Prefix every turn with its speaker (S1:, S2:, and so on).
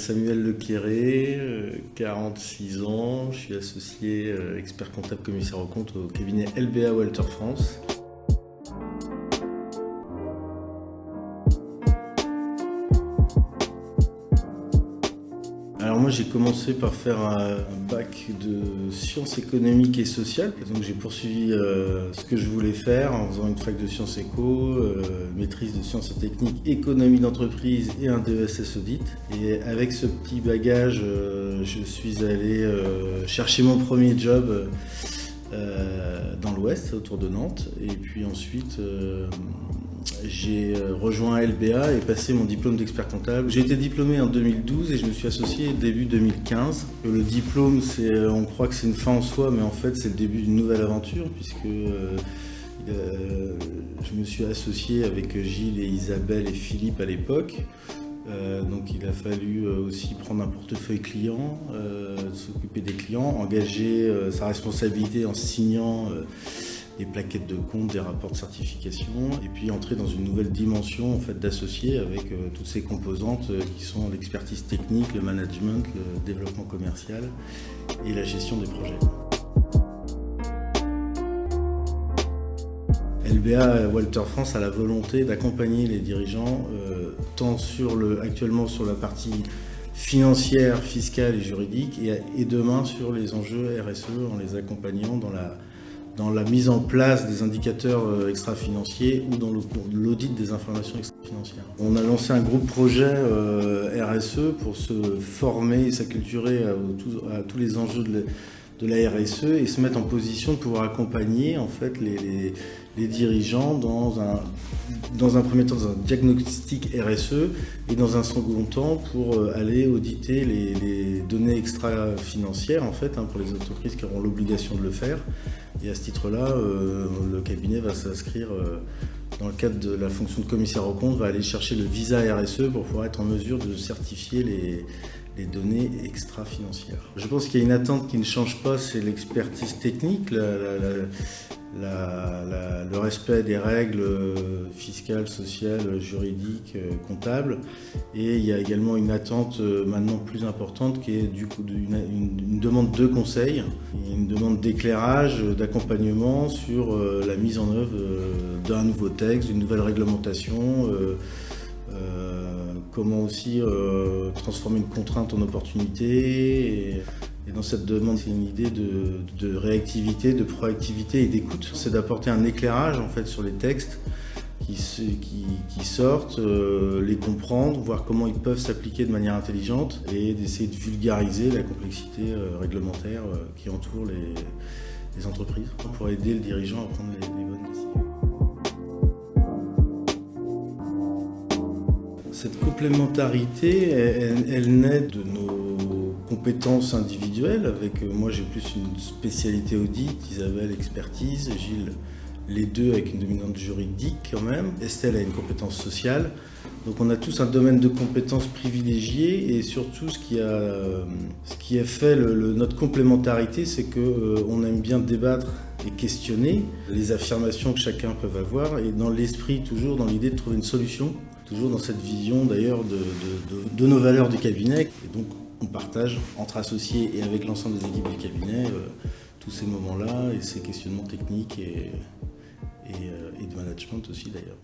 S1: Samuel Lecleré, 46 ans, je suis associé expert comptable commissaire aux comptes au cabinet LBA Walter France. Alors moi j'ai commencé par faire un bac de sciences économiques et sociales, donc j'ai poursuivi ce que je voulais faire en faisant une fac de sciences éco, maîtrise de sciences et techniques, économie d'entreprise et un DESS audit. Et avec ce petit bagage, je suis allé chercher mon premier job dans l'Ouest, autour de Nantes, et puis ensuite j'ai rejoint LBA et passé mon diplôme d'expert comptable. J'ai été diplômé en 2012 et je me suis associé début 2015. Le diplôme, on croit que c'est une fin en soi, mais en fait c'est le début d'une nouvelle aventure, puisque je me suis associé avec Gilles et Isabelle et Philippe à l'époque. Donc il a fallu aussi prendre un portefeuille client, s'occuper des clients, engager sa responsabilité en signant des plaquettes de compte, des rapports de certification, et puis entrer dans une nouvelle dimension en fait, d'associés avec toutes ces composantes qui sont l'expertise technique, le management, le développement commercial et la gestion des projets. LBA Walter France a la volonté d'accompagner les dirigeants tant actuellement sur la partie financière, fiscale et juridique et demain sur les enjeux RSE en les accompagnant dans la mise en place des indicateurs extra-financiers ou dans l'audit des informations extra-financières. On a lancé un groupe projet RSE pour se former et s'acculturer à tous les enjeux de la RSE et se mettre en position de pouvoir accompagner en fait, les dirigeants dans un premier temps dans un diagnostic RSE et dans un second temps pour aller auditer les données extra-financières en fait, pour les entreprises qui auront l'obligation de le faire. Et à ce titre-là, le cabinet va s'inscrire dans le cadre de la fonction de commissaire aux comptes, va aller chercher le visa RSE pour pouvoir être en mesure de certifier les données extra-financières. Je pense qu'il y a une attente qui ne change pas, c'est l'expertise technique, le respect des règles fiscales, sociales, juridiques, comptables. Et il y a également une attente maintenant plus importante qui est du coup une demande de conseil, une demande d'éclairage, d'accompagnement sur la mise en œuvre d'un nouveau texte, d'une nouvelle réglementation. Comment aussi transformer une contrainte en opportunité. Et dans cette demande, c'est une idée de réactivité, de proactivité et d'écoute. C'est d'apporter un éclairage en fait, sur les textes qui sortent, les comprendre, voir comment ils peuvent s'appliquer de manière intelligente et d'essayer de vulgariser la complexité réglementaire qui entoure les entreprises pour aider le dirigeant à prendre les bonnes décisions. Cette complémentarité, elle naît de nos compétences individuelles. Avec moi, j'ai plus une spécialité audit, Isabelle expertise, Gilles les deux avec une dominante juridique quand même. Estelle a une compétence sociale. Donc on a tous un domaine de compétences privilégié et surtout ce qui a fait notre complémentarité, c'est qu'on aime bien débattre et questionner les affirmations que chacun peut avoir et dans l'esprit toujours dans l'idée de trouver une solution. Toujours dans cette vision d'ailleurs de nos valeurs du cabinet. Et donc on partage entre associés et avec l'ensemble des équipes du cabinet tous ces moments-là et ces questionnements techniques et de management aussi d'ailleurs.